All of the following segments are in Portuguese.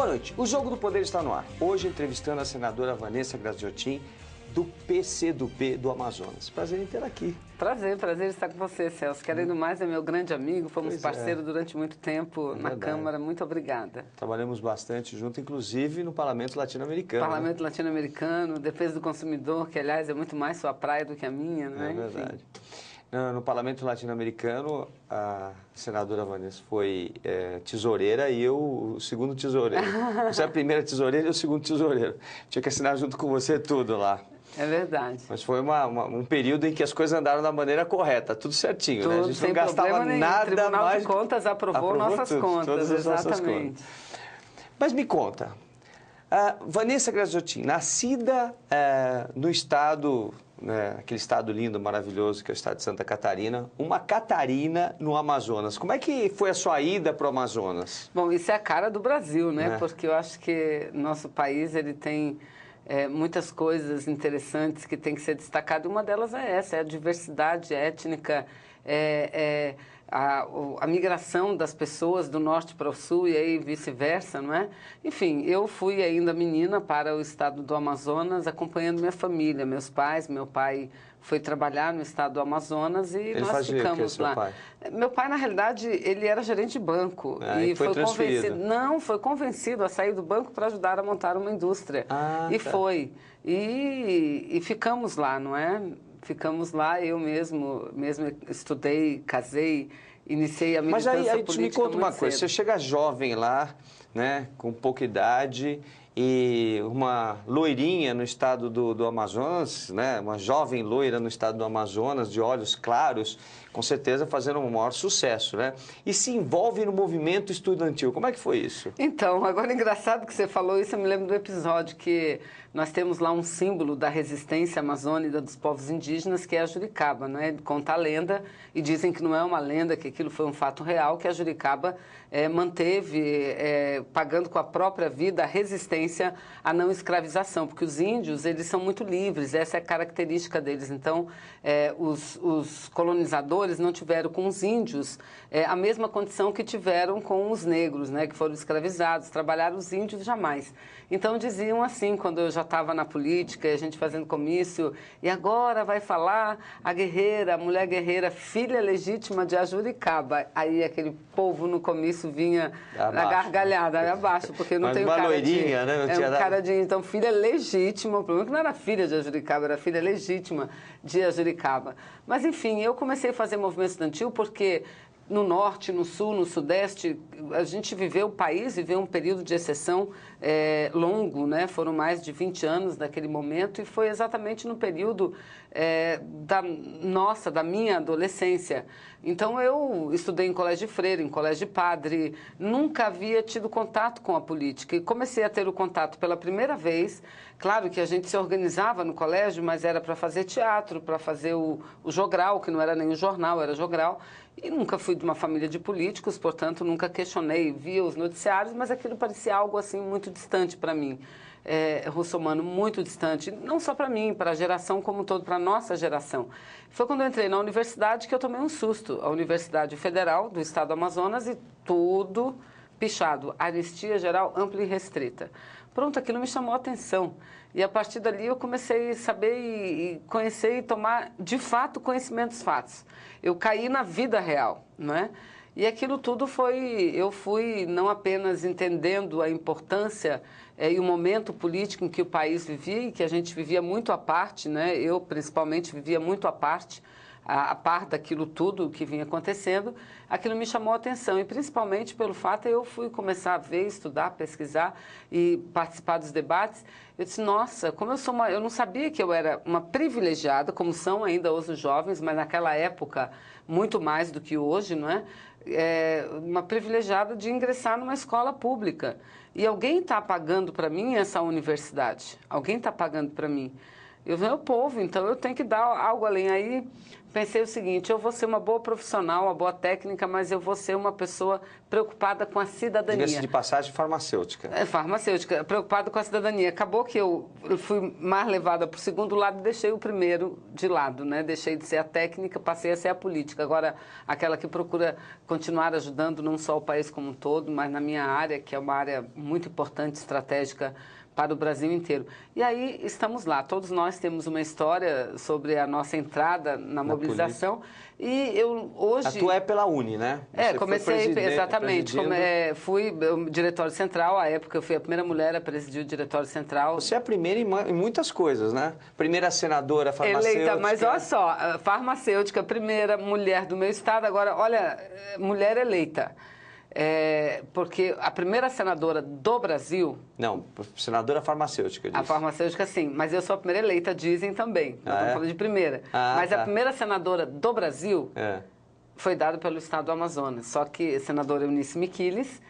Boa noite. O Jogo do Poder está no ar. Hoje entrevistando a senadora Vanessa Graziotin, do PCdoB do Amazonas. Prazer em ter aqui. Prazer estar com você, Celso. Que além do mais é meu grande amigo, fomos parceiros durante muito tempo na Câmara. Muito obrigada. Trabalhamos bastante junto, inclusive no Parlamento Latino-Americano. Parlamento Latino-Americano, Defesa do Consumidor, que aliás é muito mais sua praia do que a minha, né? É verdade. No Parlamento Latino-Americano, a senadora Vanessa foi tesoureira e eu o segundo tesoureiro. Você é a primeira tesoureira e eu o segundo tesoureiro. Tinha que assinar junto com você tudo lá. É verdade. Mas foi um período em que as coisas andaram da maneira correta, tudo certinho, né? A gente não gastava nada mais. O Tribunal de Contas aprovou nossas contas, todas as nossas contas. Mas me conta, Vanessa Graziotin, nascida no estado, aquele estado lindo, maravilhoso que é o estado de Santa Catarina, uma Catarina no Amazonas. Como é que foi a sua ida para o Amazonas? Bom, isso é a cara do Brasil, né? Porque eu acho que nosso país ele tem muitas coisas interessantes que tem que ser destacado. Uma delas é essa, é a diversidade étnica, a migração das pessoas do norte para o sul e aí vice-versa, não é? Enfim, eu fui ainda menina para o estado do Amazonas acompanhando minha família, meus pais. Meu pai foi trabalhar no estado do Amazonas e nós ficamos lá. Pai? Meu pai, na realidade, ele era gerente de banco e foi convencido. Não, foi convencido a sair do banco para ajudar a montar uma indústria. E foi. E ficamos lá, não é? Ficamos lá, eu mesmo estudei, casei, iniciei a militância política. Mas aí me conta uma coisa, você chega jovem lá, né, com pouca idade, e uma loirinha no estado do Amazonas, né, uma jovem loira no estado do Amazonas, de olhos claros, com certeza fazendo um maior sucesso, né? E se envolve no movimento estudantil. Como é que foi isso? Então, agora engraçado que você falou isso, eu me lembro do episódio que nós temos lá um símbolo da resistência amazônica dos povos indígenas, que é a Juricaba, né? Conta a lenda, e dizem que não é uma lenda, que aquilo foi um fato real, que a Juricaba manteve, pagando com a própria vida, a resistência à não escravização, porque os índios, eles são muito livres, essa é a característica deles. Então, os colonizadores não tiveram com os índios a mesma condição que tiveram com os negros, né, que foram escravizados, trabalharam os índios jamais. Então diziam assim, quando eu já estava na política, a gente fazendo comício, e agora vai falar a guerreira, a mulher guerreira, filha legítima de Ajuricaba. Aí aquele povo no comício vinha na gargalhada, abaixo, porque não tem cara loirinha, né? cara de... Então, filha legítima, o problema é que não era filha de Ajuricaba, era filha legítima de Ajuricaba. Mas, enfim, eu comecei a fazer movimento estudantil porque no norte, no sul, no sudeste, a gente viveu, o país viveu um período de exceção longo, né? Foram mais de 20 anos naquele momento e foi exatamente no período da minha adolescência. Então, eu estudei em colégio de freira, em colégio de padre, nunca havia tido contato com a política e comecei a ter o contato pela primeira vez. Claro que a gente se organizava no colégio, mas era para fazer teatro, para fazer o jogral, que não era nem o jornal, era jogral. E nunca fui de uma família de políticos, portanto, nunca questionei, via os noticiários, mas aquilo parecia algo assim muito distante para mim. Russomano, muito distante, não só para mim, para a geração como um todo, para a nossa geração. Foi quando eu entrei na universidade que eu tomei um susto. A Universidade Federal do Estado do Amazonas e tudo pichado, anistia geral ampla e restrita. Pronto, aquilo me chamou a atenção. E a partir dali eu comecei a saber e conhecer e tomar, de fato, conhecimentos fatos. Eu caí na vida real, não é? E aquilo tudo eu fui não apenas entendendo a importância e o momento político em que o país vivia e que a gente vivia muito à parte, né? Eu, principalmente, vivia muito à parte, a par daquilo tudo que vinha acontecendo, aquilo me chamou a atenção, e principalmente pelo fato eu fui começar a ver, estudar, pesquisar e participar dos debates. Eu disse, nossa, como eu não sabia que eu era uma privilegiada, como são ainda hoje os jovens, mas naquela época muito mais do que hoje, não é? Uma privilegiada de ingressar numa escola pública. E alguém está pagando para mim essa universidade, alguém está pagando para mim. Eu venho ao povo, então eu tenho que dar algo além. Aí pensei o seguinte, eu vou ser uma boa profissional, uma boa técnica, mas eu vou ser uma pessoa preocupada com a cidadania. Diga-se de passagem, farmacêutica. É, farmacêutica, preocupada com a cidadania. Acabou que eu fui mais levada para o segundo lado e deixei o primeiro de lado, né? Deixei de ser a técnica, passei a ser a política. Agora, aquela que procura continuar ajudando não só o país como um todo, mas na minha área, que é uma área muito importante, estratégica, para o Brasil inteiro. E aí estamos lá, todos nós temos uma história sobre a nossa entrada na mobilização política. E eu hoje... Tu é pela Uni, né? Você comecei, exatamente, fui diretório central, à época eu fui a primeira mulher a presidir o diretório central. Você é a primeira em muitas coisas, né? Primeira senadora farmacêutica. Eleita, mas olha só, farmacêutica, primeira mulher do meu estado, agora, olha, mulher eleita. Porque a primeira senadora do Brasil... Não, senadora farmacêutica. A farmacêutica, sim, mas eu sou a primeira eleita, dizem também. Nós estamos falando de primeira. Mas a primeira senadora do Brasil foi dada pelo estado do Amazonas. Só que a senadora Eunice Miquiles,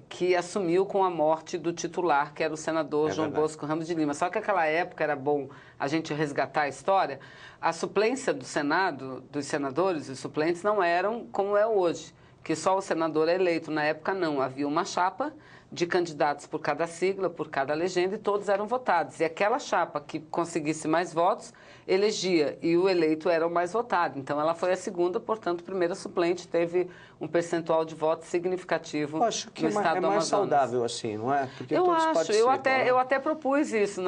que assumiu com a morte do titular, que era o senador João Bosco Ramos de Lima. Só que naquela época era bom a gente resgatar a história. A suplência do Senado, dos senadores e suplentes, não eram como é hoje, que só o senador é eleito. Na época, não. Havia uma chapa de candidatos por cada sigla, por cada legenda, e todos eram votados. E aquela chapa que conseguisse mais votos, elegia, e o eleito era o mais votado. Então, ela foi a segunda, portanto, primeira suplente, teve um percentual de votos significativo no estado do Amazonas. É mais saudável assim, não é? Porque eu acho, eu até propus isso.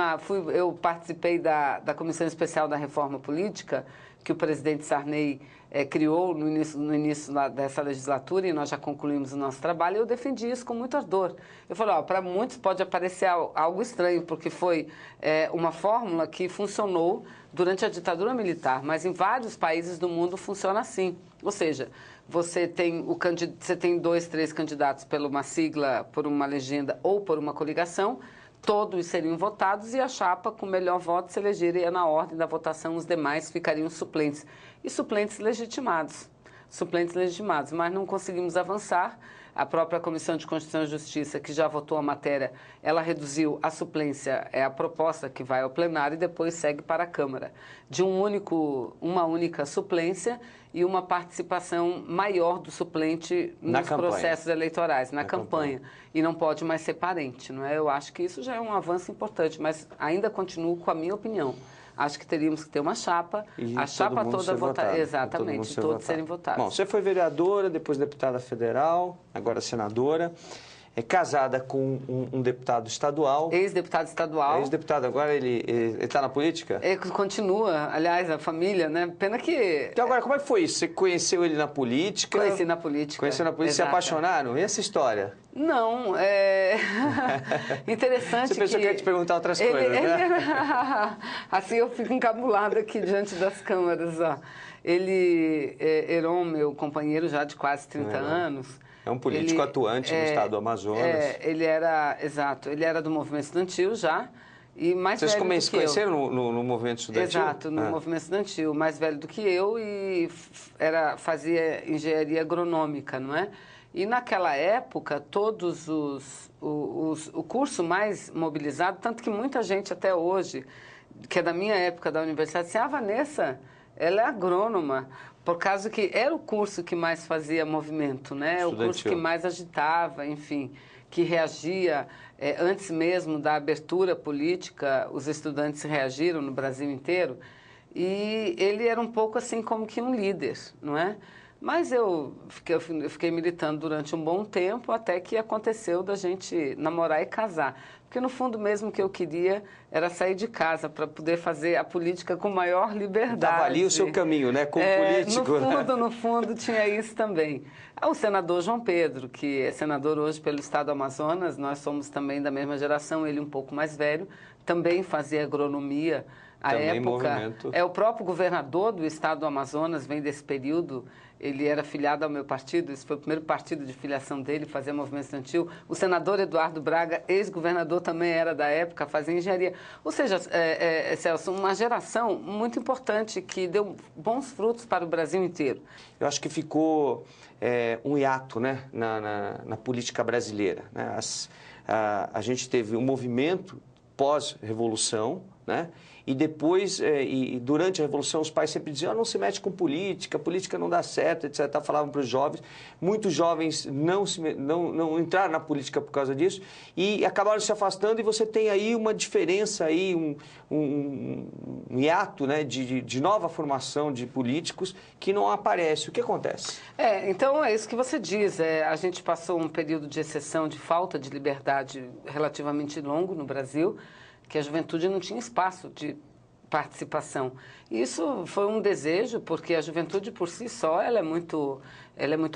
Eu participei da Comissão Especial da Reforma Política, que o presidente Sarney criou no início dessa legislatura, e nós já concluímos o nosso trabalho, e eu defendi isso com muito ardor. Eu falei, para muitos pode parecer algo estranho, porque foi uma fórmula que funcionou durante a ditadura militar, mas em vários países do mundo funciona assim. Ou seja, você tem 2, 3 candidatos por uma sigla, por uma legenda ou por uma coligação, todos seriam votados e a chapa com melhor voto se elegeria na ordem da votação, os demais ficariam suplentes. E suplentes legitimados, mas não conseguimos avançar. A própria Comissão de Constituição e Justiça, que já votou a matéria, ela reduziu a suplência, a proposta que vai ao plenário e depois segue para a Câmara, de uma única suplência e uma participação maior do suplente nos processos eleitorais, na campanha. E não pode mais ser parente, não é? Eu acho que isso já é um avanço importante, mas ainda continuo com a minha opinião. Acho que teríamos que ter uma chapa, a chapa toda votada. Exatamente, todos serem votados. Bom, você foi vereadora, depois deputada federal, agora senadora. É casada com um deputado estadual. Ex-deputado estadual. Ex-deputado, agora ele está na política? Ele continua, aliás, a família, né? Pena que... Então, agora, como é que foi isso? Você conheceu ele na política? Conheci na política. Conheceu na política, se apaixonaram? E essa história? Não, interessante. Você pensou que ia te perguntar outras coisas, né? Assim eu fico encabulada aqui diante das câmeras. Ó. Heron, meu companheiro já de quase 30 anos... É um político atuante no estado do Amazonas. Ele era do movimento estudantil já, e mais velho do que eu. Vocês conheceram no movimento estudantil? Exato, no movimento estudantil, mais velho do que eu, e fazia engenharia agronômica, não é? E naquela época, todos o curso mais mobilizado, tanto que muita gente até hoje, que é da minha época da universidade, disse, Vanessa, ela é agrônoma, por causa que era o curso que mais fazia movimento, né? O curso que mais agitava, enfim, que reagia. Antes mesmo da abertura política, os estudantes reagiram no Brasil inteiro. E ele era um pouco assim como que um líder, não é? Mas eu fiquei militando durante um bom tempo, até que aconteceu da gente namorar e casar. Porque, no fundo, mesmo que eu queria era sair de casa para poder fazer a política com maior liberdade. Estava ali o seu caminho, né? Como político. No fundo, tinha isso também. O senador João Pedro, que é senador hoje pelo estado do Amazonas, nós somos também da mesma geração, ele um pouco mais velho, também fazia agronomia à época. Movimento. O próprio governador do estado do Amazonas vem desse período. Ele era filiado ao meu partido, esse foi o primeiro partido de filiação dele, fazia movimento estudantil. O senador Eduardo Braga, ex-governador, também era da época, fazia engenharia. Ou seja, Celso, uma geração muito importante que deu bons frutos para o Brasil inteiro. Eu acho que ficou um hiato, né, na política brasileira. Né? A gente teve um movimento pós-revolução, né? E depois, e durante a Revolução, os pais sempre diziam, não se mete com política, política não dá certo, etc. Falavam para os jovens. Muitos jovens não entraram na política por causa disso e acabaram se afastando, e você tem aí uma diferença, aí, um hiato, né, de nova formação de políticos que não aparece. O que acontece? Então é isso que você diz. A gente passou um período de exceção, de falta de liberdade relativamente longo no Brasil, que a juventude não tinha espaço de participação. Isso foi um desejo, porque a juventude por si só ela é muito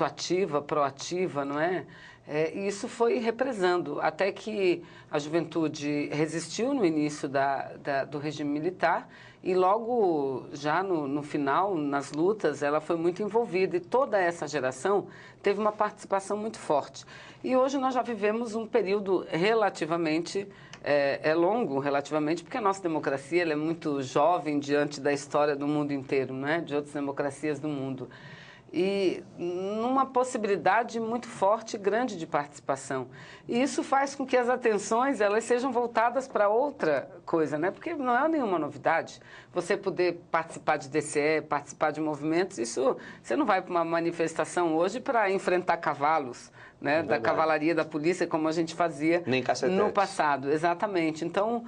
ativa, proativa, não é? E isso foi represando, até que a juventude resistiu no início do regime militar e logo já no final, nas lutas, ela foi muito envolvida e toda essa geração teve uma participação muito forte. E hoje nós já vivemos um período relativamente longo, relativamente, porque a nossa democracia ela é muito jovem diante da história do mundo inteiro, né? De outras democracias do mundo. E numa possibilidade muito forte e grande de participação. E isso faz com que as atenções elas sejam voltadas para outra coisa, né? Porque não é nenhuma novidade. Você poder participar de DCE, participar de movimentos, isso você não vai para uma manifestação hoje para enfrentar cavalos, né? Da cavalaria da polícia, como a gente fazia no passado. Exatamente. Então,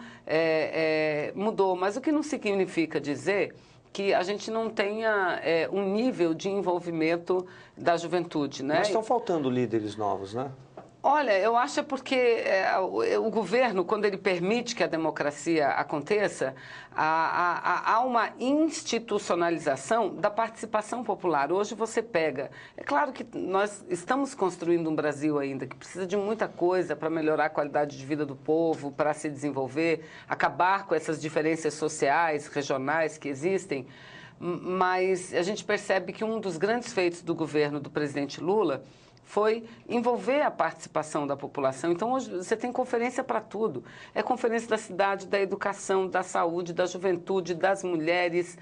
mudou. Mas o que não significa dizer que a gente não tenha um nível de envolvimento da juventude, né? Mas estão faltando líderes novos, né? Olha, eu acho porque o governo, quando ele permite que a democracia aconteça, há uma institucionalização da participação popular. Hoje você pega... É claro que nós estamos construindo um Brasil ainda que precisa de muita coisa para melhorar a qualidade de vida do povo, para se desenvolver, acabar com essas diferenças sociais, regionais que existem, mas a gente percebe que um dos grandes feitos do governo do presidente Lula foi envolver a participação da população. Então, hoje você tem conferência para tudo. É conferência da cidade, da educação, da saúde, da juventude, das mulheres,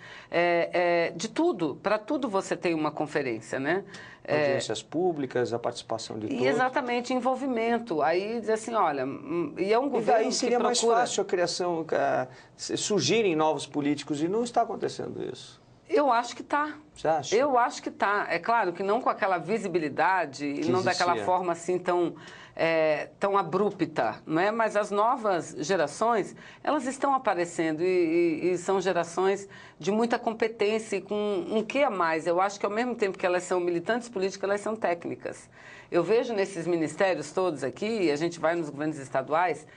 de tudo. Para tudo você tem uma conferência, né? Audiências públicas, a participação de todos. Exatamente, envolvimento. Aí diz assim, olha, e é um governo e daí seria que mais fácil a criação, surgirem novos políticos, e não está acontecendo isso. Eu acho que está. Você acha? Eu acho que está. É claro que não com aquela visibilidade e não daquela forma assim tão abrupta, não é? Mas as novas gerações, elas estão aparecendo e são gerações de muita competência e com um quê a mais. Eu acho que ao mesmo tempo que elas são militantes políticas, elas são técnicas. Eu vejo nesses ministérios todos aqui, a gente vai nos governos estaduais,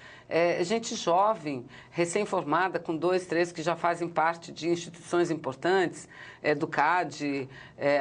gente jovem, recém-formada, com 2, 3, que já fazem parte de instituições importantes, do CAD,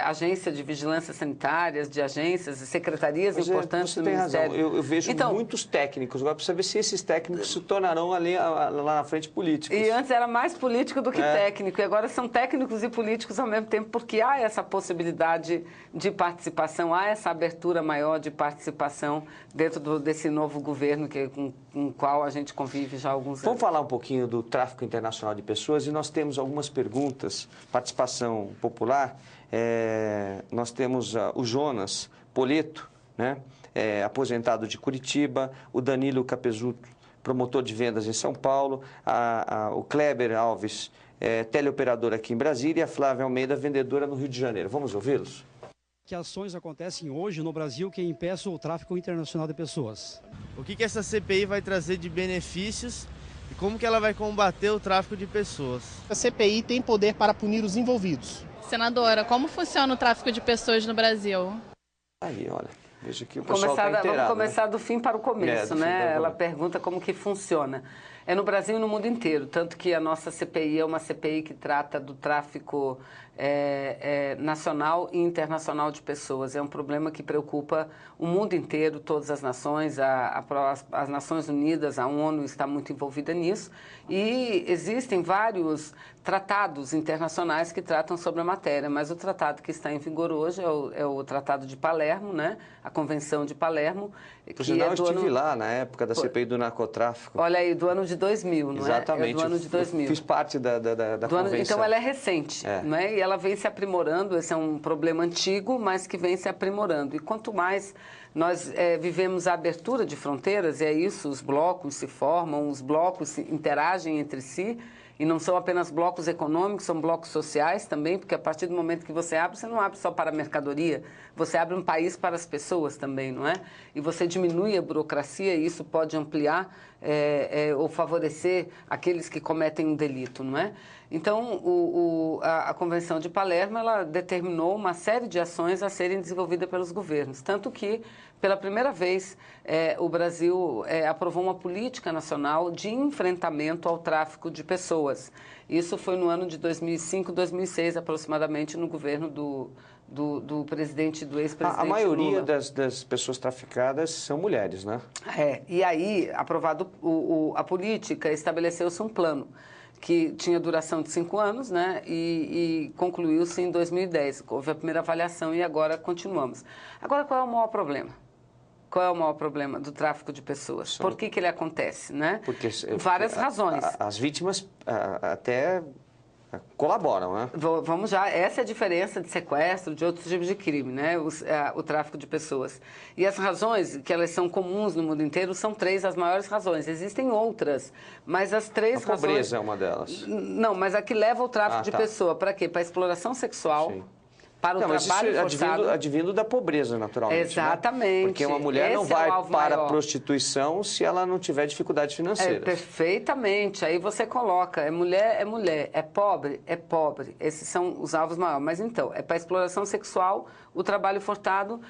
agência de vigilância sanitárias, de agências, secretarias importantes do Ministério. Você tem razão. Eu vejo muitos técnicos. Agora precisa ver se esses técnicos se tornarão ali, lá na frente políticos. E antes era mais político do que técnico. E agora são técnicos e políticos ao mesmo tempo, porque há essa possibilidade de participação, há essa abertura maior de participação dentro desse novo governo com o qual a gente convive já há alguns anos. Vamos falar um pouquinho do tráfico internacional de pessoas, e nós temos algumas perguntas, participação popular. Nós temos o Jonas Poleto, né? Aposentado de Curitiba, o Danilo Capezuto, promotor de vendas em São Paulo, o Kleber Alves, teleoperador aqui em Brasília, e a Flávia Almeida, vendedora no Rio de Janeiro. Vamos ouvi-los? Que ações acontecem hoje no Brasil que impeçam o tráfico internacional de pessoas? O que essa CPI vai trazer de benefícios e como que ela vai combater o tráfico de pessoas? A CPI tem poder para punir os envolvidos. Senadora, como funciona o tráfico de pessoas no Brasil? Aí, olha, veja que o pessoal está inteirado. Vamos começar do fim para o começo, né? Ela começo. pergunta como que funciona. É no Brasil e no mundo inteiro, tanto que a nossa CPI é uma CPI que trata do tráfico nacional e internacional de pessoas. É um problema que preocupa o mundo inteiro, todas as nações, as Nações Unidas, a ONU está muito envolvida nisso. E existem vários tratados internacionais que tratam sobre a matéria, mas o tratado que está em vigor hoje é o Tratado de Palermo, né? A Convenção de Palermo. Por sinal, eu estive lá na época da CPI do narcotráfico. Olha aí, do ano de de 2000, não é? Exatamente. É do ano de 2000. Fiz parte da convenção. Então, ela é recente, não é? E ela vem se aprimorando. Esse é um problema antigo, mas que vem se aprimorando. E quanto mais nós vivemos a abertura de fronteiras, e é isso, os blocos se formam, os blocos interagem entre si, e não são apenas blocos econômicos, são blocos sociais também, porque a partir do momento que você não abre só para a mercadoria, você abre um país para as pessoas também, não é? E você diminui a burocracia e isso pode ampliar ou favorecer aqueles que cometem um delito, não é? Então, a Convenção de Palermo, ela determinou uma série de ações a serem desenvolvidas pelos governos, tanto que, pela primeira vez, o Brasil aprovou uma política nacional de enfrentamento ao tráfico de pessoas. Isso foi no ano de 2005, 2006, aproximadamente, no governo do presidente, do ex-presidente A maioria Lula. das pessoas traficadas são mulheres, né? E aí, aprovado a política, estabeleceu-se um plano que tinha duração de 5 anos, né? E concluiu-se em 2010. Houve a primeira avaliação e agora continuamos. Agora, qual é o maior problema? Qual é o maior problema do tráfico de pessoas? Por que ele acontece, né? Porque várias razões. As vítimas até colaboram, né? Vamos já, essa é a diferença de sequestro, de outros tipos de crime, né? O tráfico de pessoas. E as razões, que elas são comuns no mundo inteiro, são 3 as maiores razões. Existem outras, mas as 3 razões... A pobreza é uma delas. Não, mas a que leva ao tráfico de pessoa, para quê? Para a exploração sexual... Sim. Para o trabalho forçado. Advindo da pobreza, naturalmente. Exatamente. Né? Porque uma mulher não vai para a prostituição se ela não tiver dificuldades financeiras. Perfeitamente. Aí você coloca, é mulher, é pobre, é pobre. Esses são os alvos maiores. Mas então, é para a exploração sexual, o trabalho forçado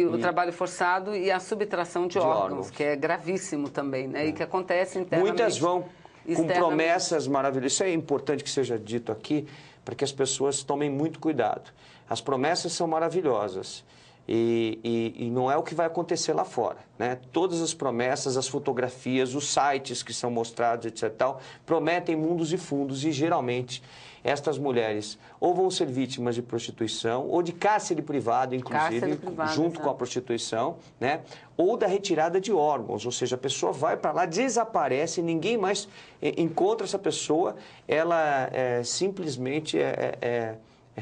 o trabalho forçado e a subtração de órgãos, que é gravíssimo também, né? E que acontece internamente. Muitas vão com promessas maravilhosas. Isso é importante que seja dito aqui, para que as pessoas tomem muito cuidado. As promessas são maravilhosas e não é o que vai acontecer lá fora, né? Todas as promessas, as fotografias, os sites que são mostrados, etc. Tal, prometem mundos e fundos e, geralmente, estas mulheres ou vão ser vítimas de prostituição ou de cárcere privado, inclusive, junto com a prostituição, né? Ou da retirada de órgãos, ou seja, a pessoa vai para lá, desaparece, ninguém mais encontra essa pessoa, ela simplesmente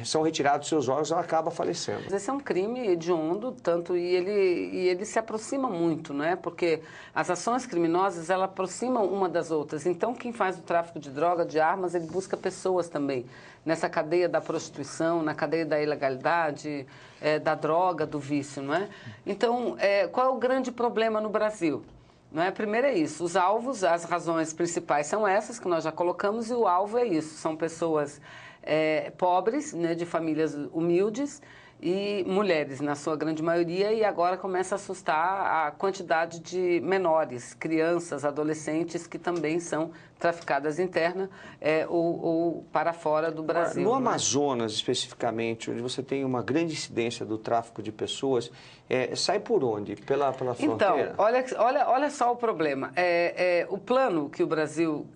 são retirados seus órgãos, ela acaba falecendo. Esse é um crime hediondo, tanto, e ele se aproxima muito, né? Porque as ações criminosas, elas aproximam uma das outras. Então, quem faz o tráfico de droga, de armas, ele busca pessoas também. Nessa cadeia da prostituição, na cadeia da ilegalidade, da droga, do vício, não é? Então, qual é o grande problema no Brasil? Não é? Primeiro é isso, os alvos, as razões principais são essas que nós já colocamos, e o alvo é isso, são pessoas pobres, né, de famílias humildes e mulheres, na sua grande maioria, e agora começa a assustar a quantidade de menores, crianças, adolescentes, que também são traficadas interna ou para fora do Brasil. No Amazonas, especificamente, onde você tem uma grande incidência do tráfico de pessoas, sai por onde? Pela fronteira? Então, olha só o problema. O plano que o Brasil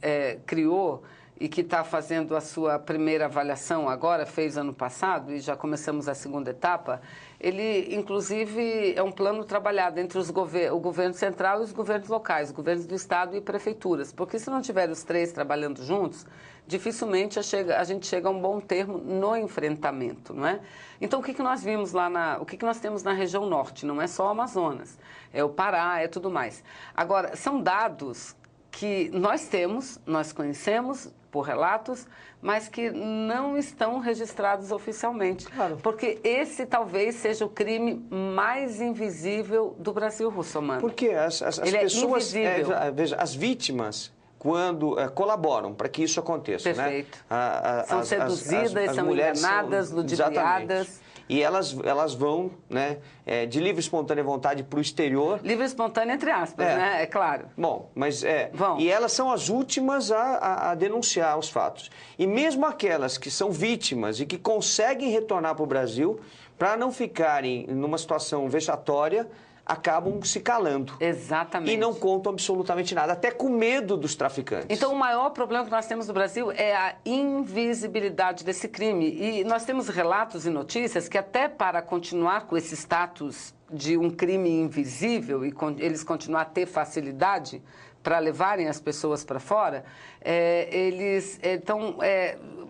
criou e que está fazendo a sua primeira avaliação agora, fez ano passado, e já começamos a segunda etapa, ele, inclusive, é um plano trabalhado entre o governo central e os governos locais, governos do Estado e prefeituras, porque se não tiver os 3 trabalhando juntos, dificilmente a gente chega a um bom termo no enfrentamento, não é? Então, o que nós vimos lá o que nós temos na região norte? Não é só o Amazonas, é o Pará, é tudo mais. Agora, são dados que nós conhecemos por relatos, mas que não estão registrados oficialmente. Claro. Porque esse talvez seja o crime mais invisível do Brasil, Russomano. Porque as pessoas, veja, as vítimas, quando colaboram para que isso aconteça, perfeito, né? São seduzidas, são enganadas, ludibriadas. E elas vão, né, de livre e espontânea vontade para o exterior. Livre e espontânea, entre aspas, né? É claro. Bom, mas e elas são as últimas a denunciar os fatos. E mesmo aquelas que são vítimas e que conseguem retornar para o Brasil, para não ficarem numa situação vexatória, acabam se calando. Exatamente. E não contam absolutamente nada, até com medo dos traficantes. Então, o maior problema que nós temos no Brasil é a invisibilidade desse crime. E nós temos relatos e notícias que até para continuar com esse status de um crime invisível e eles continuar a ter facilidade para levarem as pessoas para fora, eles estão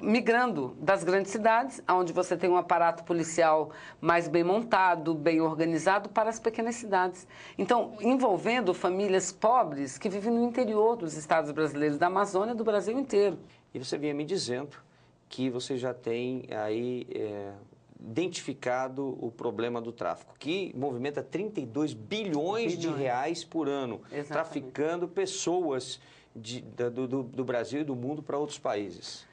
migrando das grandes cidades, onde você tem um aparato policial mais bem montado, bem organizado, para as pequenas cidades. Então, envolvendo famílias pobres que vivem no interior dos estados brasileiros, da Amazônia e do Brasil inteiro. E você vinha me dizendo que você já tem aí identificado o problema do tráfico, que movimenta 32 bilhões de reais por ano, traficando pessoas do Brasil e do mundo para outros países.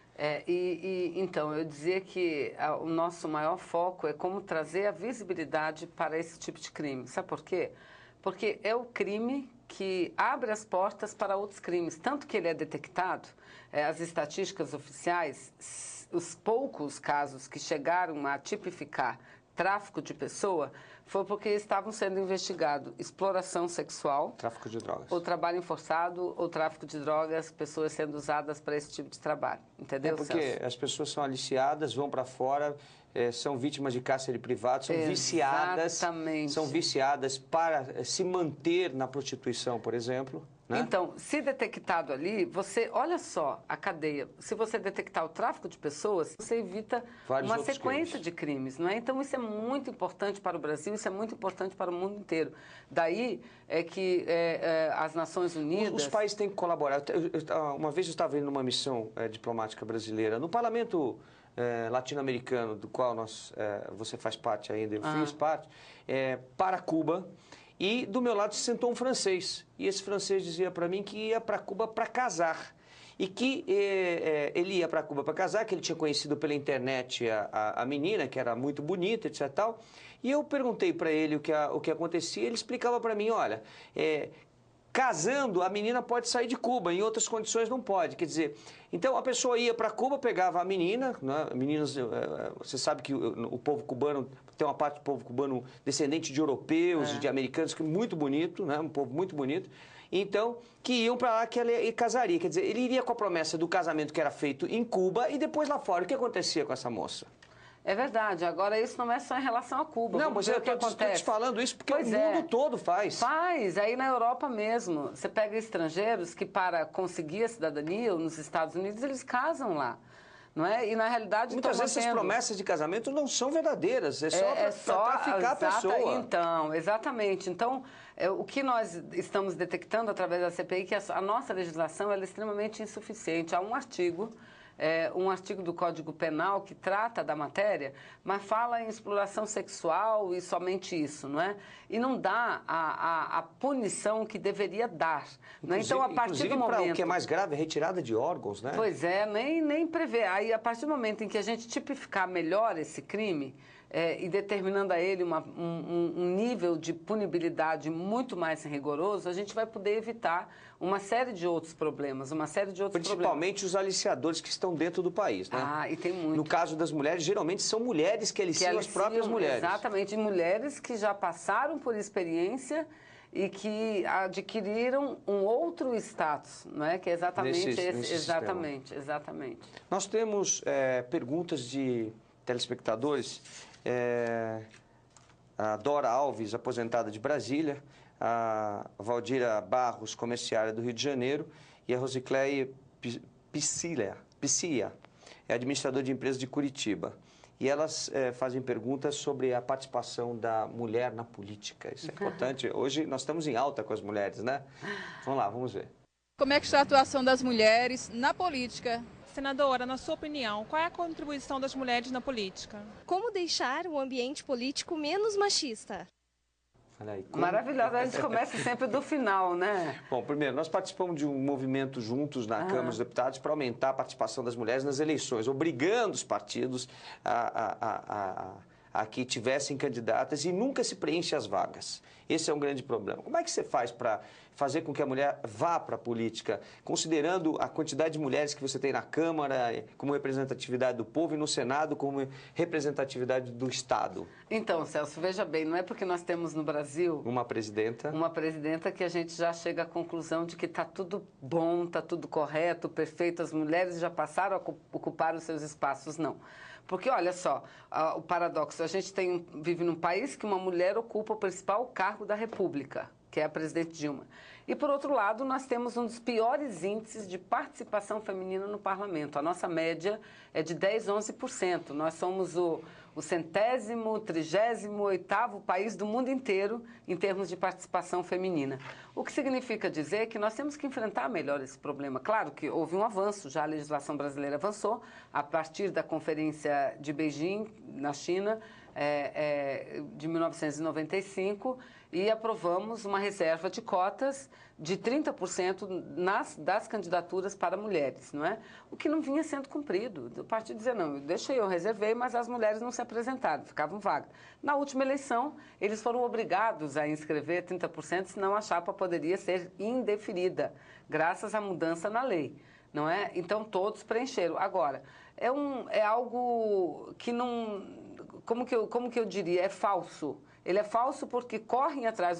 Então, eu dizia que o nosso maior foco é como trazer a visibilidade para esse tipo de crime. Sabe por quê? Porque é o crime que abre as portas para outros crimes. Tanto que ele é detectado, as estatísticas oficiais, os poucos casos que chegaram a tipificar tráfico de pessoa foi porque estavam sendo investigados exploração sexual, tráfico de drogas, ou trabalho forçado, ou tráfico de drogas, pessoas sendo usadas para esse tipo de trabalho, entendeu, porque Celso? as pessoas são aliciadas, vão para fora, são vítimas de cárcere privado, são viciadas para se manter na prostituição, por exemplo. Né? Então, se detectado ali, olha só a cadeia, se você detectar o tráfico de pessoas, você evita uma sequência de crimes, não é? Então, isso é muito importante para o Brasil, isso é muito importante para o mundo inteiro. Daí é que as Nações Unidas... Os países têm que colaborar. Uma vez eu estava indo numa missão diplomática brasileira, no parlamento latino-americano, do qual você faz parte ainda, eu fiz parte, para Cuba. E do meu lado se sentou um francês. E esse francês dizia para mim que ia para Cuba para casar. E que ele ia para Cuba para casar, que ele tinha conhecido pela internet a menina, que era muito bonita, etc. Tal. E eu perguntei para ele o que acontecia. Ele explicava para mim, olha, casando, a menina pode sair de Cuba, em outras condições não pode. Quer dizer, então a pessoa ia para Cuba, pegava a menina, né? Meninas, você sabe que o povo cubano, tem uma parte do povo cubano descendente de europeus e de americanos, que é muito bonito, né? Um povo muito bonito. Então, que iam para lá que ele casaria. Quer dizer, ele iria com a promessa do casamento que era feito em Cuba e depois lá fora. O que acontecia com essa moça? É verdade. Agora, isso não é só em relação a Cuba. Não, mas eu estou te falando isso porque o mundo todo faz. Faz. Aí na Europa mesmo. Você pega estrangeiros que, para conseguir a cidadania, ou nos Estados Unidos, eles casam lá. Não é? E, na realidade, muitas vezes essas promessas de casamento não são verdadeiras. É só para traficar a pessoa. Então, exatamente. Então, o que nós estamos detectando através da CPI é que a nossa legislação ela é extremamente insuficiente. Há um artigo do Código Penal que trata da matéria, mas fala em exploração sexual e somente isso, não é? E não dá a punição que deveria dar. Né? Então, a partir do momento... o que é mais grave é retirada de órgãos, né? Pois é, nem prevê. Aí, a partir do momento em que a gente tipificar melhor esse crime... e determinando a ele um nível de punibilidade muito mais rigoroso, a gente vai poder evitar uma série de outros problemas, Principalmente os aliciadores que estão dentro do país, né? E tem muito. No caso das mulheres, geralmente são mulheres que aliciam as próprias mulheres. Exatamente, mulheres que já passaram por experiência e que adquiriram um outro status, não é? Que é exatamente esse. Exatamente. Nós temos perguntas de telespectadores. A Dora Alves, aposentada de Brasília, a Valdira Barros, comerciária do Rio de Janeiro, e a Rosicléia Piscia, administradora de empresas de Curitiba. E elas fazem perguntas sobre a participação da mulher na política. Isso é importante. Hoje nós estamos em alta com as mulheres, né? Vamos lá, vamos ver. Como é que está a atuação das mulheres na política? Senadora, na sua opinião, qual é a contribuição das mulheres na política? Como deixar o ambiente político menos machista? Olha aí, maravilhosa, a gente começa sempre do final, né? Bom, primeiro, nós participamos de um movimento juntos na Câmara dos Deputados para aumentar a participação das mulheres nas eleições, obrigando os partidos a que tivessem candidatas e nunca se preenche as vagas. Esse é um grande problema. Como é que você faz para fazer com que a mulher vá para a política, considerando a quantidade de mulheres que você tem na Câmara como representatividade do povo e no Senado como representatividade do Estado? Então, Celso, veja bem, não é porque nós temos no Brasil... Uma presidenta que a gente já chega à conclusão de que está tudo bom, está tudo correto, perfeito, as mulheres já passaram a ocupar os seus espaços, não. Porque, olha só, o paradoxo, a gente vive num país que uma mulher ocupa o principal cargo da República, que que é a presidente Dilma. E, por outro lado, nós temos um dos piores índices de participação feminina no parlamento. A nossa média é de 10, 11%. Nós somos o 100º, 38º país do mundo inteiro em termos de participação feminina. O que significa dizer que nós temos que enfrentar melhor esse problema. Claro que houve um avanço, já a legislação brasileira avançou, a partir da Conferência de Beijing, na China, de 1995, e aprovamos uma reserva de cotas de 30% das candidaturas para mulheres, não é? O que não vinha sendo cumprido. O partido dizia, não, eu reservei, mas as mulheres não se apresentaram, ficavam vagas. Na última eleição, eles foram obrigados a inscrever 30%, senão a chapa poderia ser indeferida, graças à mudança na lei, não é? Então, todos preencheram. Agora, é algo que não... Como que eu diria? É falso. Ele é falso porque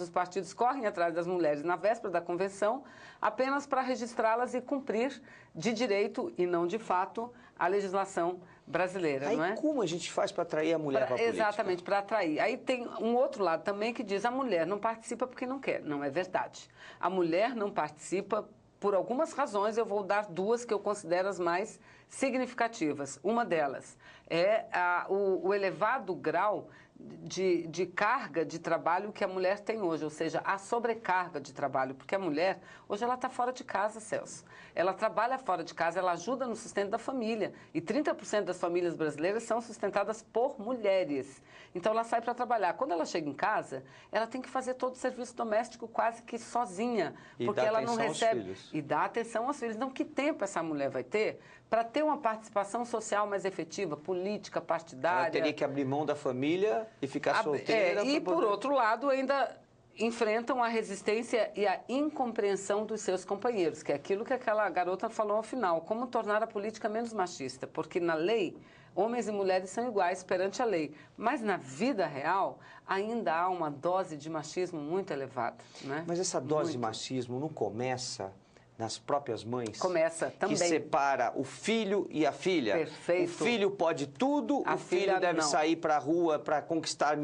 os partidos correm atrás das mulheres na véspera da convenção apenas para registrá-las e cumprir de direito e não de fato a legislação brasileira, Aí não é? como a gente faz para atrair a mulher para a política? Exatamente, para atrair. Aí tem um outro lado também que diz a mulher não participa porque não quer. Não é verdade. A mulher não participa por algumas razões, eu vou dar duas que eu considero as mais significativas. Uma delas é o elevado grau de carga de trabalho que a mulher tem hoje, ou seja, a sobrecarga de trabalho, porque a mulher, hoje ela está fora de casa, Celso. Ela trabalha fora de casa, ela ajuda no sustento da família, e 30% das famílias brasileiras são sustentadas por mulheres. Então ela sai para trabalhar. Quando ela chega em casa, ela tem que fazer todo o serviço doméstico quase que sozinha, porque ela não recebe... E dá atenção aos filhos. Então, que tempo essa mulher vai ter para ter uma participação social mais efetiva, política, partidária? Ela teria que abrir mão da família e ficar solteira. E, por outro lado, ainda enfrentam a resistência e a incompreensão dos seus companheiros, que é aquilo que aquela garota falou ao final, como tornar a política menos machista, porque na lei, homens e mulheres são iguais perante a lei, mas na vida real ainda há uma dose de machismo muito elevada, né? Mas essa dose de machismo não começa nas próprias mães? Começa também. Que separa o filho e a filha. Perfeito. O filho pode tudo, o filho deve sair para a rua para conquistar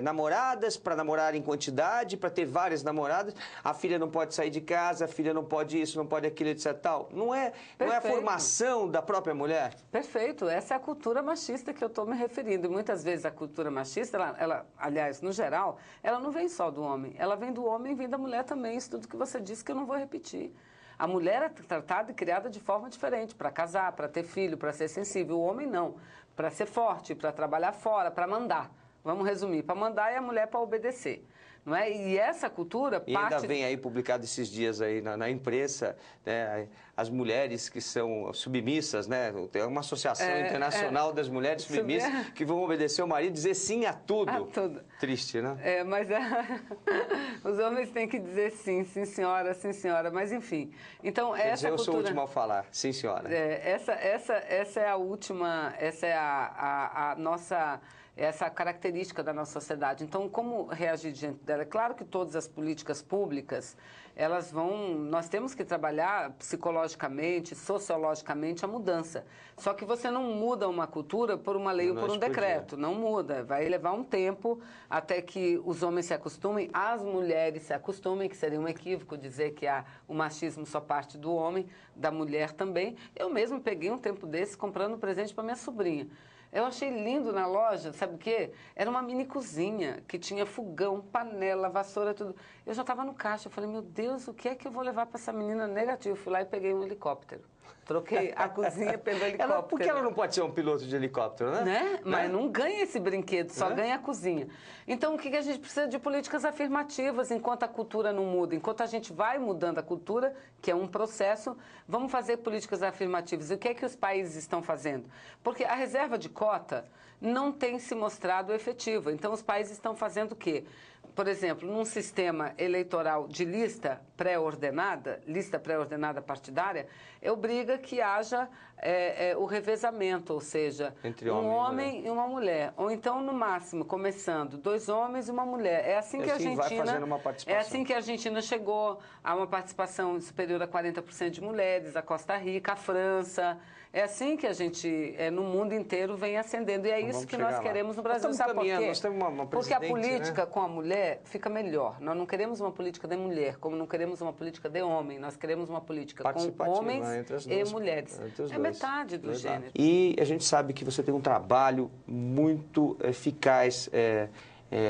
namoradas, para namorar em quantidade, para ter várias namoradas. A filha não pode sair de casa, a filha não pode isso, não pode aquilo, etc. Tal. Não é a formação da própria mulher? Perfeito. Essa é a cultura machista que eu estou me referindo. E muitas vezes a cultura machista, aliás, no geral, ela não vem só do homem. Ela vem do homem e vem da mulher também. Isso tudo que você disse que eu não vou repetir. A mulher é tratada e criada de forma diferente, para casar, para ter filho, para ser sensível. O homem não, para ser forte, para trabalhar fora, para mandar. Vamos resumir, para mandar é a mulher para obedecer. Não é? E essa cultura E ainda vem aí publicado esses dias aí na imprensa, né, as mulheres que são submissas, né? Tem uma associação internacional das mulheres submissas que vão obedecer ao marido e dizer sim a tudo. A tudo. Triste, né? Mas os homens têm que dizer sim, sim senhora, mas enfim. Então, Quer dizer, eu sou o último a falar, sim senhora. Essa é a última, essa é a nossa... essa característica da nossa sociedade. Então, como reagir diante dela? É claro que todas as políticas públicas, nós temos que trabalhar psicologicamente, sociologicamente a mudança. Só que você não muda uma cultura por uma lei ou por um decreto, não muda. Vai levar um tempo até que os homens se acostumem, as mulheres se acostumem, que seria um equívoco dizer que o machismo só parte do homem, da mulher também. Eu mesmo peguei um tempo desse comprando um presente para minha sobrinha. Eu achei lindo na loja, sabe o quê? Era uma mini cozinha que tinha fogão, panela, vassoura, tudo. Eu já estava no caixa, eu falei, meu Deus, o que é que eu vou levar para essa menina? Negativo. Fui lá e peguei um helicóptero. Troquei a cozinha pelo helicóptero. Por que ela não pode ser um piloto de helicóptero, né? Mas não ganha esse brinquedo, só ganha a cozinha. Então, o que a gente precisa de políticas afirmativas enquanto a cultura não muda? Enquanto a gente vai mudando a cultura, que é um processo, vamos fazer políticas afirmativas. E o que é que os países estão fazendo? Porque a reserva de cota não tem se mostrado efetiva. Então, os países estão fazendo o quê? Por exemplo, num sistema eleitoral de lista pré-ordenada partidária, obriga que haja o revezamento, ou seja, entre um homem e uma mulher. Ou então, no máximo, começando, 2 homens e uma mulher. É assim que a Argentina, vai fazendo uma participação. É assim que a Argentina chegou a uma participação superior a 40% de mulheres, a Costa Rica, a França. É assim que a gente, no mundo inteiro, vem ascendendo. E é isso que nós queremos no Brasil. Sabe por quê? Nós temos uma porque a política com a mulher mulher, fica melhor. Nós não queremos uma política de mulher, como não queremos uma política de homem. Nós queremos uma política com homens e mulheres. É metade do gênero. E a gente sabe que você tem um trabalho muito eficaz,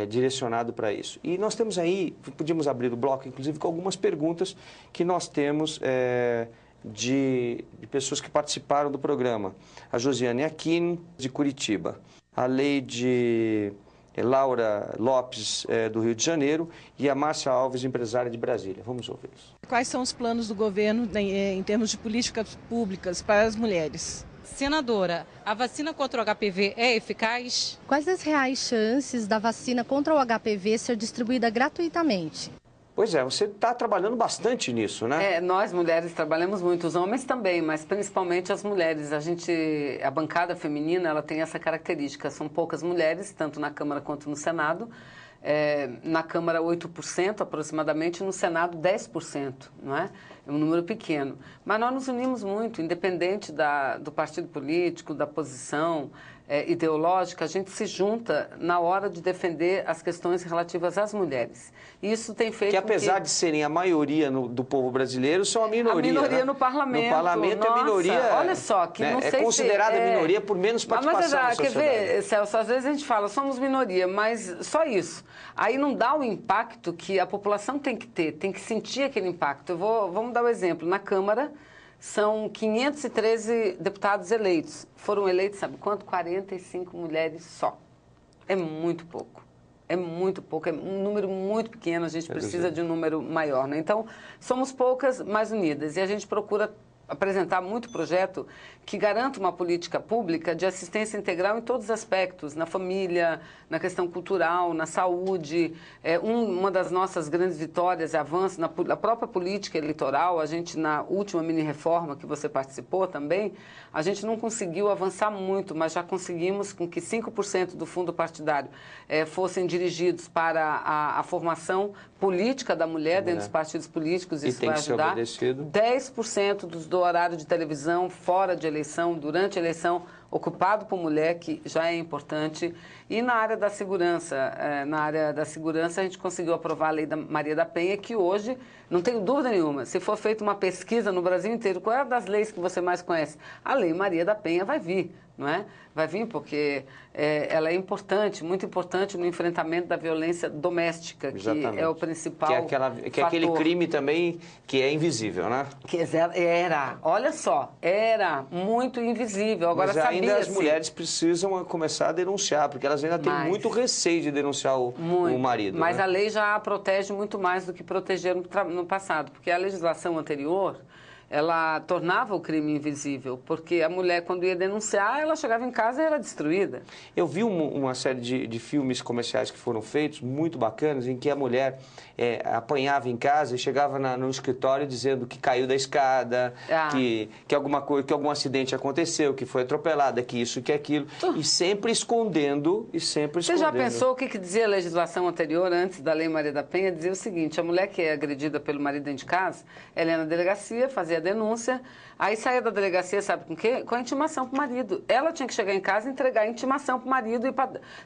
direcionado para isso. E nós temos aí, podíamos abrir o bloco, inclusive, com algumas perguntas que nós temos de pessoas que participaram do programa. A Josiane Aquino, de Curitiba. A Leide Laura Lopes, do Rio de Janeiro, e a Márcia Alves, empresária de Brasília. Vamos ouvi-los. Quais são os planos do governo em termos de políticas públicas para as mulheres? Senadora, a vacina contra o HPV é eficaz? Quais as reais chances da vacina contra o HPV ser distribuída gratuitamente? Pois é, você está trabalhando bastante nisso, né? Nós mulheres trabalhamos muito, os homens também, mas principalmente as mulheres. A bancada feminina, ela tem essa característica, são poucas mulheres, tanto na Câmara quanto no Senado. Na Câmara 8% aproximadamente, no Senado 10%, não é? É um número pequeno. Mas nós nos unimos muito, independente do partido político, da posição ideológica, a gente se junta na hora de defender as questões relativas às mulheres. Isso tem feito que apesar de serem a maioria do povo brasileiro, são a minoria. A minoria, né? no parlamento. No parlamento é minoria. Olha só, que não sei considerada minoria por menos participação na sociedade. Quer ver, Celso, às vezes a gente fala, somos minoria, mas só isso. Aí não dá o impacto que a população tem que ter, tem que sentir aquele impacto. Vamos dar um exemplo. Na Câmara, são 513 deputados eleitos. Foram eleitos, sabe quanto? 45 mulheres só. É muito pouco. É muito pouco, é um número muito pequeno, a gente precisa de um número maior, né? Então, somos poucas, mas unidas. E a gente procura apresentar muito projeto que garanta uma política pública de assistência integral em todos os aspectos, na família, na questão cultural, na saúde. Uma das nossas grandes vitórias e avanços na própria política eleitoral, a gente, na última mini-reforma que você participou também, a gente não conseguiu avançar muito, mas já conseguimos com que 5% do fundo partidário fossem dirigidos para a formação política da mulher dentro dos partidos políticos, isso vai ajudar. 10% do horário de televisão fora de eleição, durante a eleição, ocupado por mulher, que já é importante. E na área da segurança, a gente conseguiu aprovar a Lei da Maria da Penha, que hoje, não tenho dúvida nenhuma, se for feita uma pesquisa no Brasil inteiro, qual é a das leis que você mais conhece? A Lei Maria da Penha vai vir, não é? Vai vir porque ela é importante, muito importante no enfrentamento da violência doméstica, Exatamente. Que é o principal que é aquele crime também que é invisível, né? Olha só, era muito invisível. Agora, mas ainda as mulheres precisam começar a denunciar, porque elas ainda têm muito receio de denunciar o marido. Mas né? a lei já a protege muito mais do que protegeram no passado, porque a legislação anterior, ela tornava o crime invisível, porque a mulher, quando ia denunciar, ela chegava em casa e era destruída. Eu vi uma série de filmes comerciais que foram feitos, muito bacanas, em que a mulher apanhava em casa e chegava no escritório dizendo que caiu da escada, que algum acidente aconteceu, que foi atropelada, que isso, que aquilo, e sempre escondendo, Você já pensou o que dizia a legislação anterior, antes da Lei Maria da Penha? Dizia o seguinte: a mulher que é agredida pelo marido dentro de casa, ela ia na delegacia, fazia a denúncia, aí saía da delegacia, sabe com o quê? Com a intimação para o marido. Ela tinha que chegar em casa e entregar a intimação para o marido.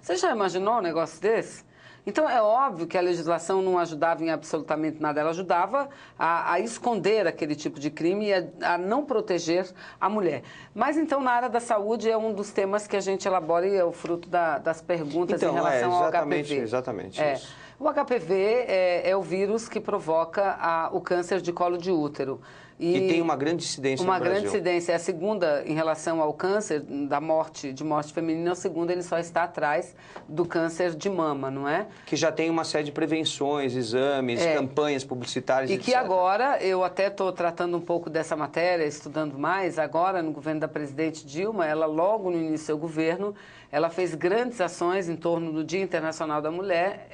Você já imaginou um negócio desse? Então, é óbvio que a legislação não ajudava em absolutamente nada. Ela ajudava a esconder aquele tipo de crime e a não proteger a mulher. Mas, então, na área da saúde é um dos temas que a gente elabora e é o fruto das perguntas em relação ao HPV. Exatamente isso. O HPV é o vírus que provoca o câncer de colo de útero. E tem uma grande incidência no Brasil. Uma grande incidência. É a segunda, em relação ao câncer de morte feminina, a segunda ele só está atrás do câncer de mama, não é? Que já tem uma série de prevenções, exames, campanhas publicitárias, e etc. que agora, eu até estou tratando um pouco dessa matéria, estudando mais, agora no governo da presidente Dilma, ela logo no início do seu governo, ela fez grandes ações em torno do Dia Internacional da Mulher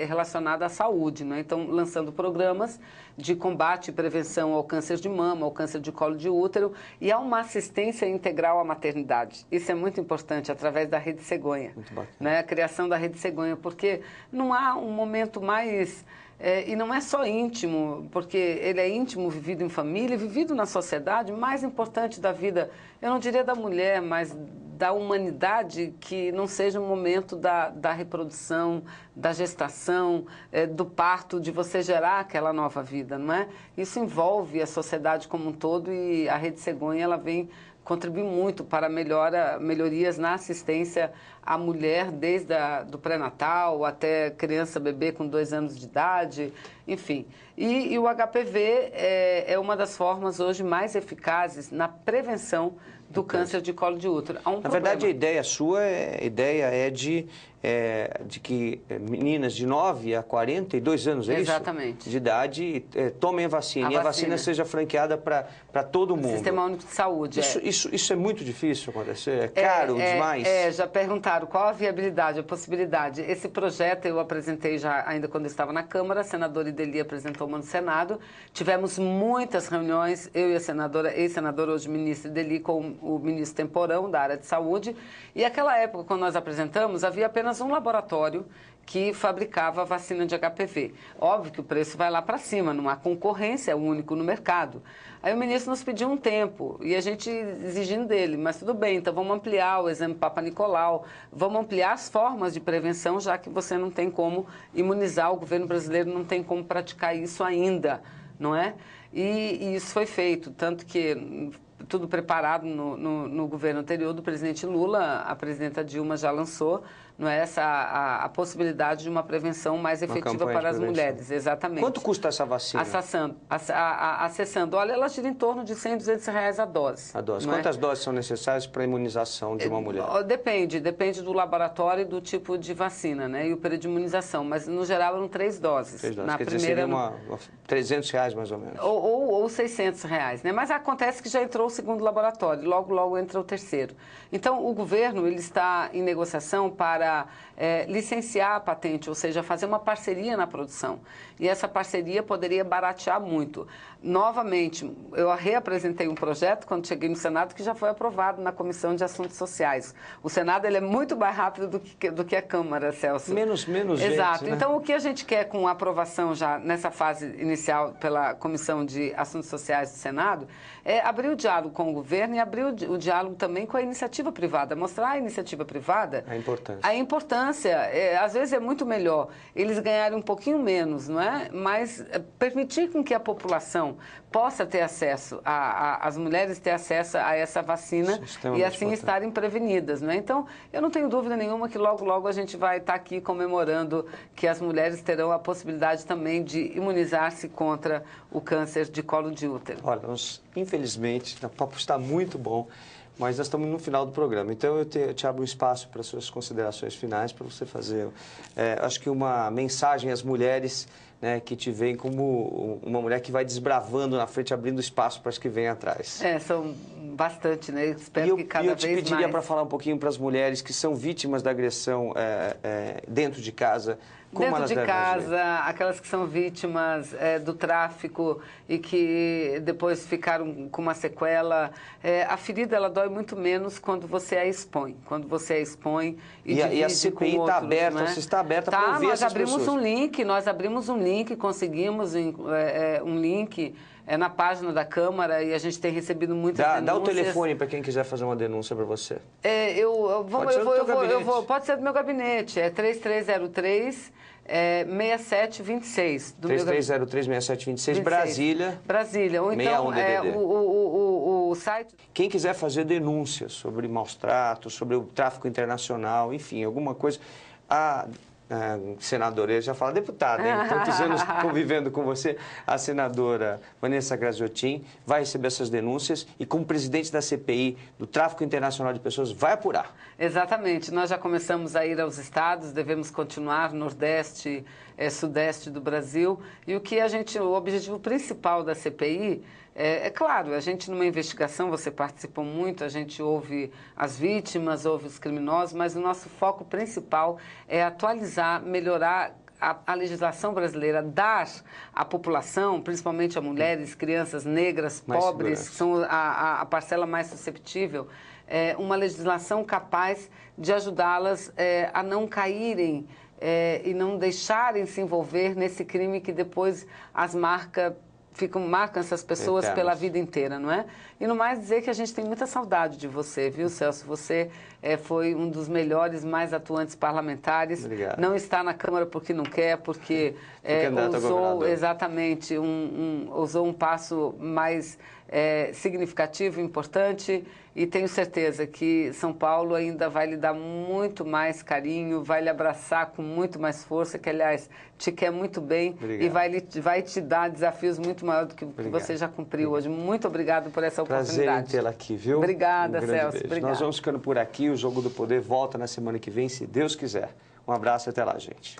relacionada à saúde, não é? Então, lançando programas de combate e prevenção ao câncer de mama, ao câncer de colo de útero e a uma assistência integral à maternidade. Isso é muito importante, através da Rede Cegonha. Muito bacana. Né? A criação da Rede Cegonha, porque não há um momento mais E não é só íntimo, porque ele é íntimo, vivido em família, vivido na sociedade, mais importante da vida, eu não diria da mulher, mas da humanidade, que não seja o momento da reprodução, da gestação, do parto, de você gerar aquela nova vida, não é? Isso envolve a sociedade como um todo e a Rede Cegonha, ela vem contribui muito para melhorias na assistência à mulher, desde do pré-natal até criança, bebê com 2 anos de idade, enfim. E o HPV é uma das formas hoje mais eficazes na prevenção do câncer de colo de útero. Na verdade, a ideia sua é de que meninas de 9 a 42 anos, é Exatamente. Isso? De idade, tomem a vacina. E a vacina seja franqueada para todo mundo. Sistema Único de Saúde. Isso é muito difícil acontecer? É caro demais? Já perguntaram qual a viabilidade, a possibilidade. Esse projeto eu apresentei já ainda quando eu estava na Câmara, a senadora Ideli apresentou uma no Senado. Tivemos muitas reuniões, eu e a senadora, ex-senadora, hoje ministra Ideli, com o ministro Temporão, da área de saúde. E naquela época, quando nós apresentamos, havia apenas um laboratório que fabricava a vacina de HPV. Óbvio que o preço vai lá para cima, não há concorrência, é o único no mercado. Aí o ministro nos pediu um tempo, e a gente exigindo dele, mas tudo bem, então vamos ampliar o exame Papa Nicolau, vamos ampliar as formas de prevenção, já que você não tem como imunizar, o governo brasileiro não tem como praticar isso ainda, não é? E isso foi feito, tanto que tudo preparado no governo anterior do presidente Lula, a presidenta Dilma já lançou, não é, a possibilidade de uma prevenção mais efetiva para as mulheres. Exatamente. Quanto custa essa vacina? Acessando. Olha, ela gira em torno de R$100, R$200 a dose. A dose. Quantas doses são necessárias para a imunização de uma mulher? Depende do laboratório e do tipo de vacina, né, e o período de imunização, mas no geral eram 3 doses. 3 doses. Na Quer primeira, dizer, seria R$300 mais ou menos. Ou R$600, né? Mas acontece que já entrou o segundo laboratório, logo entra o terceiro. Então, o governo ele está em negociação para licenciar a patente, ou seja, fazer uma parceria na produção. E essa parceria poderia baratear muito. Novamente, eu reapresentei um projeto quando cheguei no Senado que já foi aprovado na Comissão de Assuntos Sociais. O Senado ele é muito mais rápido do que a Câmara, Celso. Menos Exato. gente, né? Então, o que a gente quer com a aprovação já nessa fase inicial pela Comissão de Assuntos Sociais do Senado é abrir o diálogo com o governo e abrir o diálogo também com a iniciativa privada, mostrar a iniciativa privada a importância. Às vezes é muito melhor eles ganharem um pouquinho menos, não é? Mas permitir com que a população possa ter acesso, as mulheres ter acesso a essa vacina e assim estarem prevenidas, não é? Então, eu não tenho dúvida nenhuma que logo a gente vai estar aqui comemorando que as mulheres terão a possibilidade também de imunizar-se contra o câncer de colo de útero. Olha, infelizmente, o papo está muito bom, mas nós estamos no final do programa. Então, eu te abro um espaço para suas considerações finais, para você fazer, acho que uma mensagem às mulheres, né, que te veem como uma mulher que vai desbravando na frente, abrindo espaço para as que vêm atrás. São bastante, né? Eu espero que cada vez mais. E eu te pediria para falar um pouquinho para as mulheres que são vítimas da agressão dentro de casa. Dentro de casa, aquelas que são vítimas do tráfico e que depois ficaram com uma sequela. A ferida, ela dói muito menos quando você a expõe. Quando você a expõe e divide a CPI com outros, está aberta, né? Você está aberta para ouvir essas pessoas. Nós abrimos um link, conseguimos um link na página da Câmara e a gente tem recebido muitas denúncias. Dá o telefone para quem quiser fazer uma denúncia para você. Pode ser do meu gabinete, é 3303 6726. 3303-6726, Brasília. Ou então, o site... Quem quiser fazer denúncias sobre maus tratos, sobre o tráfico internacional, enfim, alguma coisa... Senadora, eu já falo deputada, hein? Tantos anos convivendo com você, a senadora Vanessa Graziotin vai receber essas denúncias e, como presidente da CPI do tráfico internacional de pessoas, vai apurar. Exatamente. Nós já começamos a ir aos estados, devemos continuar, Nordeste, Sudeste do Brasil. E o objetivo principal da CPI claro, a gente numa investigação, você participou muito, a gente ouve as vítimas, ouve os criminosos, mas o nosso foco principal é atualizar, melhorar a legislação brasileira, dar à população, principalmente a mulheres, crianças negras, pobres, que são a parcela mais susceptível, uma legislação capaz de ajudá-las a não caírem e não deixarem se envolver nesse crime que depois marcam essas pessoas pela vida inteira, não é? E no mais dizer que a gente tem muita saudade de você, viu, Celso? Você foi um dos melhores, mais atuantes parlamentares. Obrigado. Não está na Câmara porque não quer, porque usou exatamente usou um passo mais significativo, importante, e tenho certeza que São Paulo ainda vai lhe dar muito mais carinho, vai lhe abraçar com muito mais força, que aliás te quer muito bem. Obrigado. E vai te dar desafios muito maiores do que você já cumpriu hoje. Muito obrigado por essa oportunidade. Prazer em tê-la aqui, viu? Obrigada, Celso. Obrigada. Nós vamos ficando por aqui. O Jogo do Poder volta na semana que vem, se Deus quiser. Um abraço e até lá, gente.